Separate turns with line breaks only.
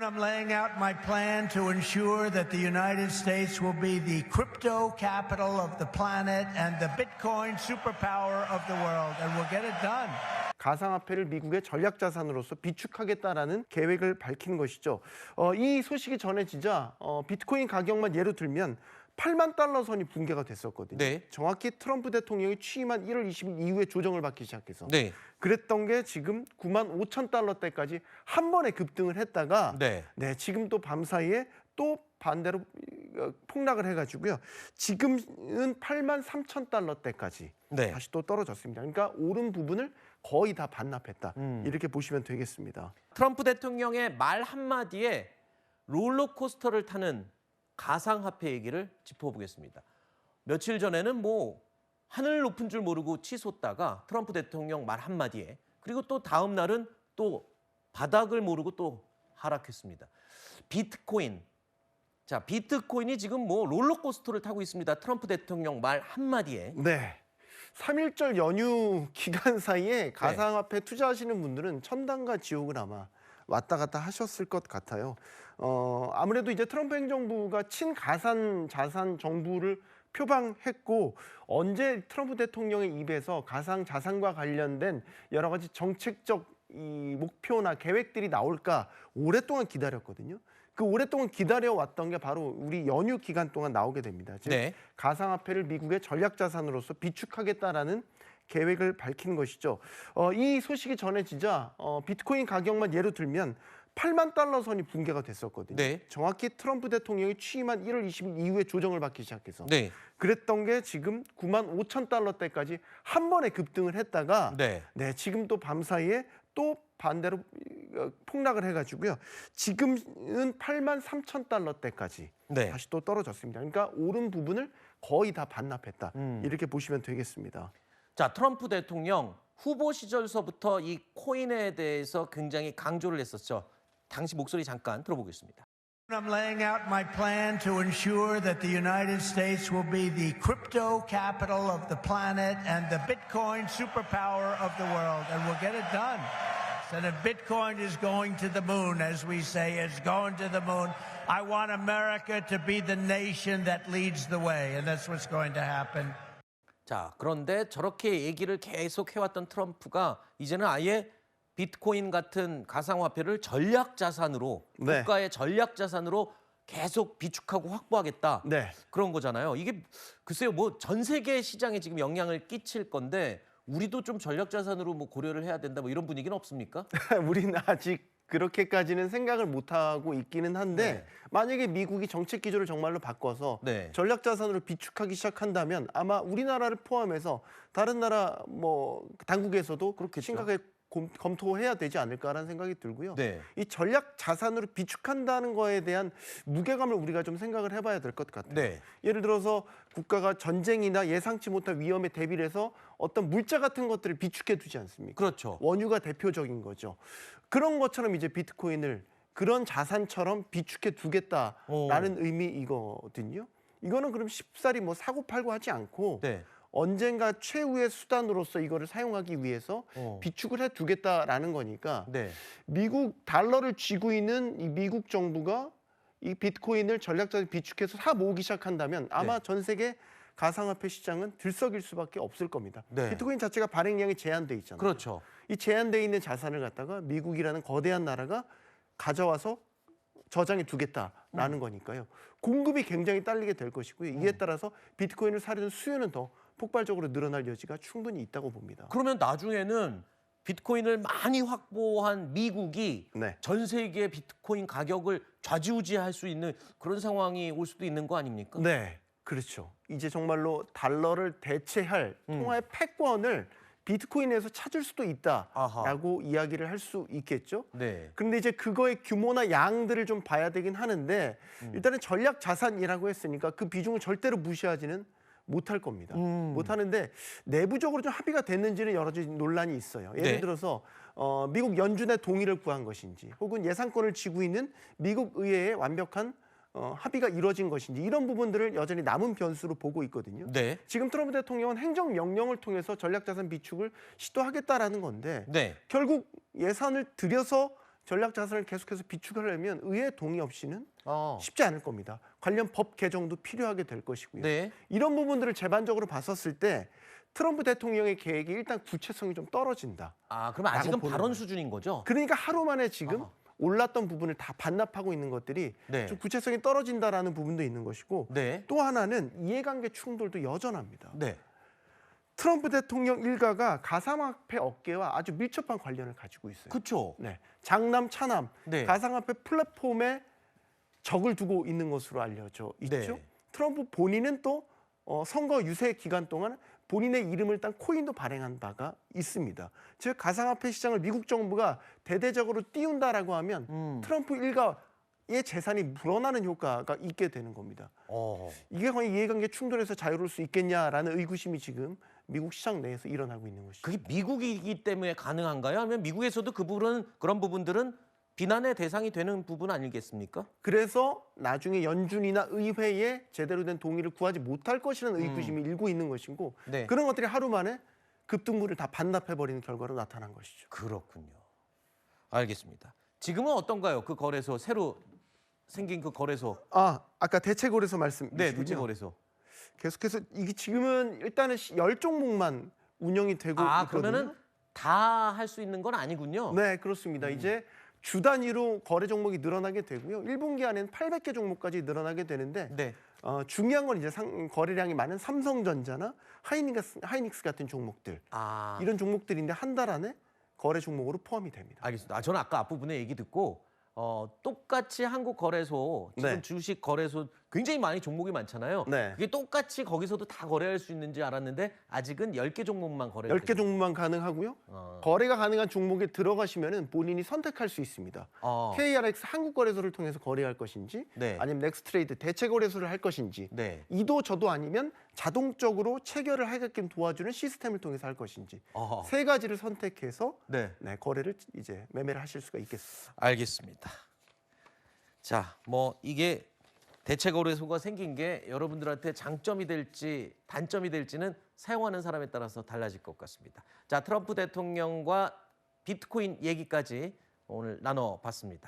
I'm laying out my plan to ensure that the United States will be the crypto capital of the planet and the Bitcoin superpower of the world, and we'll get it done.
가상화폐를 미국의 전략자산으로서 비축하겠다라는 계획을 밝힌 것이죠. 이 소식이 전해지자 비트코인 가격만 예로 들면 8만 달러 선이 붕괴가 됐었거든요.
네.
정확히 트럼프 대통령이 취임한 1월 20일 이후에 조정을 받기 시작해서
네.
그랬던 게 지금 9만 5천 달러대까지 한 번에 급등을 했다가
네.
지금 또 밤사이에 또 반대로 폭락을 해가지고요. 지금은 8만 3천 달러대까지
네.
다시 또 떨어졌습니다. 그러니까 오른 부분을 거의 다 반납했다. 이렇게 보시면 되겠습니다.
트럼프 대통령의 말 한마디에 롤러코스터를 타는 가상화폐 얘기를 짚어보겠습니다. 며칠 전에는 하늘 높은 줄 모르고 치솟다가 트럼프 대통령 말 한마디에 그리고 또 다음 날은 또 바닥을 모르고 또 하락했습니다. 비트코인. 자, 비트코인이 지금 롤러코스터를 타고 있습니다. 트럼프 대통령 말 한마디에.
네. 3.1절 연휴 기간 사이에 가상화폐 투자하시는 분들은 천당과 지옥을 아마 왔다 갔다 하셨을 것 같아요. 아무래도 이제 트럼프 행정부가 친가산 자산 정부를 표방했고 언제 트럼프 대통령의 입에서 가상 자산과 관련된 여러 가지 정책적 이 목표나 계획들이 나올까 오랫동안 기다렸거든요. 그 오랫동안 기다려왔던 게 바로 우리 연휴 기간 동안 나오게 됩니다. 즉 가상화폐를 미국의 전략자산으로서 비축하겠다라는 계획을 밝힌 것이죠. 이 소식이 전해지자 비트코인 가격만 예로 들면 8만 달러 선이 붕괴가 됐었거든요. 정확히 트럼프 대통령이 취임한 1월 20일 이후에 조정을 받기 시작해서 그랬던 게 지금 9만 5천 달러대까지 한 번에 급등을 했다가 지금 또 밤사이에 또 반대로 폭락을 해가지고요. 지금은 8만 3천 달러대까지 다시 또 떨어졌습니다. 그러니까 오른 부분을 거의 다 반납했다. 이렇게 보시면 되겠습니다.
자, 트럼프 대통령 후보 시절서부터 이 코인에 대해서 굉장히 강조를 했었죠. 당시 목소리 잠깐 들어보겠습니다.
I'm laying out my plan to ensure that the United States will be the crypto capital of the planet and the Bitcoin superpower of the world, and we'll get it done. So that Bitcoin is going to the moon, as we say, it's going to the moon. I want America to be the nation that leads the way, and that's what's going to happen.
자, 그런데 저렇게 얘기를 계속 해왔던 트럼프가 이제는 아예 비트코인 같은 가상화폐를 전략자산으로 국가의 전략자산으로 계속 비축하고 확보하겠다. 그런 거잖아요. 이게 글쎄요, 전 세계 시장에 지금 영향을 끼칠 건데 우리도 좀 전략자산으로 고려를 해야 된다 이런 분위기는 없습니까?
우리는 아직 그렇게까지는 생각을 못하고 있기는 한데 만약에 미국이 정책 기조를 정말로 바꿔서 전략자산으로 비축하기 시작한다면 아마 우리나라를 포함해서 다른 나라 당국에서도 그렇게 심각하게 검토해야 되지 않을까라는 생각이 들고요. 이 전략 자산으로 비축한다는 거에 대한 무게감을 우리가 좀 생각을 해봐야 될 것 같아요. 예를 들어서 국가가 전쟁이나 예상치 못한 위험에 대비를 해서 어떤 물자 같은 것들을 비축해 두지 않습니까?
그렇죠.
원유가 대표적인 거죠. 그런 것처럼 이제 비트코인을 그런 자산처럼 비축해 두겠다라는 의미이거든요. 이거는 그럼 쉽사리 사고 팔고 하지 않고 언젠가 최후의 수단으로서 이거를 사용하기 위해서 비축을 해두겠다라는 거니까 미국 달러를 쥐고 있는 이 미국 정부가 이 비트코인을 전략적으로 비축해서 사 모으기 시작한다면 아마 전 세계 가상화폐 시장은 들썩일 수밖에 없을 겁니다. 비트코인 자체가 발행량이 제한돼 있잖아요.
그렇죠.
이 제한돼 있는 자산을 갖다가 미국이라는 거대한 나라가 가져와서 저장해 두겠다라는 거니까요. 공급이 굉장히 딸리게 될 것이고요. 이에 따라서 비트코인을 사려는 수요는 더 폭발적으로 늘어날 여지가 충분히 있다고 봅니다.
그러면 나중에는 비트코인을 많이 확보한 미국이 전 세계 비트코인 가격을 좌지우지할 수 있는 그런 상황이 올 수도 있는 거 아닙니까?
네, 그렇죠. 이제 정말로 달러를 대체할 통화의 패권을 비트코인에서 찾을 수도 있다라고 이야기를 할 수 있겠죠. 그런데 이제 그거의 규모나 양들을 좀 봐야 되긴 하는데 일단은 전략 자산이라고 했으니까 그 비중을 절대로 무시하지는 못할 겁니다. 못하는데 내부적으로 좀 합의가 됐는지는 여러 가지 논란이 있어요. 예를 들어서 미국 연준의 동의를 구한 것인지 혹은 예산권을 쥐고 있는 미국 의회의 완벽한 합의가 이루어진 것인지 이런 부분들을 여전히 남은 변수로 보고 있거든요. 지금 트럼프 대통령은 행정명령을 통해서 전략자산 비축을 시도하겠다라는 건데 결국 예산을 들여서 전략 자산을 계속해서 비축하려면 의회 동의 없이는
어.
쉽지 않을 겁니다. 관련 법 개정도 필요하게 될 것이고요.
네.
이런 부분들을 제반적으로 봤었을 때 트럼프 대통령의 계획이 일단 구체성이 좀 떨어진다.
아, 그럼 아직은
보는
발언
거예요.
수준인 거죠?
그러니까 하루 만에 지금
아하.
올랐던 부분을 다 반납하고 있는 것들이
네.
좀 구체성이 떨어진다라는 부분도 있는 것이고
네.
또 하나는 이해관계 충돌도 여전합니다.
네.
트럼프 대통령 일가가 가상화폐 업계와 아주 밀접한 관련을 가지고 있어요.
그렇죠.
네, 장남, 차남,
네.
가상화폐 플랫폼에 적을 두고 있는 것으로 알려져 있죠.
네.
트럼프 본인은 또 선거 유세 기간 동안 본인의 이름을 딴 코인도 발행한 바가 있습니다. 즉 가상화폐 시장을 미국 정부가 대대적으로 띄운다라고 하면 트럼프 일가의 재산이 불어나는 효과가 있게 되는 겁니다. 이게 과연 이해관계 충돌에서 자유로울 수 있겠냐라는 의구심이 지금 미국 시장 내에서 일어나고 있는 것이죠.
그게 미국이기 때문에 가능한가요? 아니면 미국에서도 그런 부분들은 비난의 대상이 되는 부분 아니겠습니까?
그래서 나중에 연준이나 의회에 제대로 된 동의를 구하지 못할 것이라는 의구심이 일고 있는 것이고
네.
그런 것들이 하루 만에 급등물을 다 반납해버리는 결과로 나타난 것이죠.
그렇군요. 알겠습니다. 지금은 어떤가요? 그 거래소 새로 생긴 그 거래소.
아까 대체거래소
네,
말씀이시군요.
대체거래소.
계속해서 이게 지금은 일단은 10종목만 운영이 되고 있거든요.
그러면은 다 할 수 있는 건 아니군요.
네, 그렇습니다. 이제 주 단위로 거래 종목이 늘어나게 되고요. 1분기 안에는 800개 종목까지 늘어나게 되는데
네.
중요한 건 이제 거래량이 많은 삼성전자나 하이닉스 같은 종목들 이런 종목들인데 한 달 안에 거래 종목으로 포함이 됩니다.
알겠습니다. 저는 아까 앞부분에 얘기 듣고 똑같이 한국 거래소 지금
네.
주식 거래소 굉장히 많이 종목이 많잖아요.
네.
그게 똑같이 거기서도 다 거래할 수 있는지 알았는데 아직은 10개 종목만 거래.
10개 종목만 가능하고요. 거래가 가능한 종목에 들어가시면은 본인이 선택할 수 있습니다. KRX 한국거래소를 통해서 거래할 것인지
네.
아니면 넥스트레이드 대체거래소를 할 것인지
네.
이도 저도 아니면 자동적으로 체결을 하게끔 도와주는 시스템을 통해서 할 것인지 세 가지를 선택해서
네.
거래를 이제 매매를 하실 수가 있겠습니다.
알겠습니다. 자, 뭐 이게 대체 거래소가 생긴 게 여러분들한테 장점이 될지 단점이 될지는 사용하는 사람에 따라서 달라질 것 같습니다. 자, 트럼프 대통령과 비트코인 얘기까지 오늘 나눠봤습니다.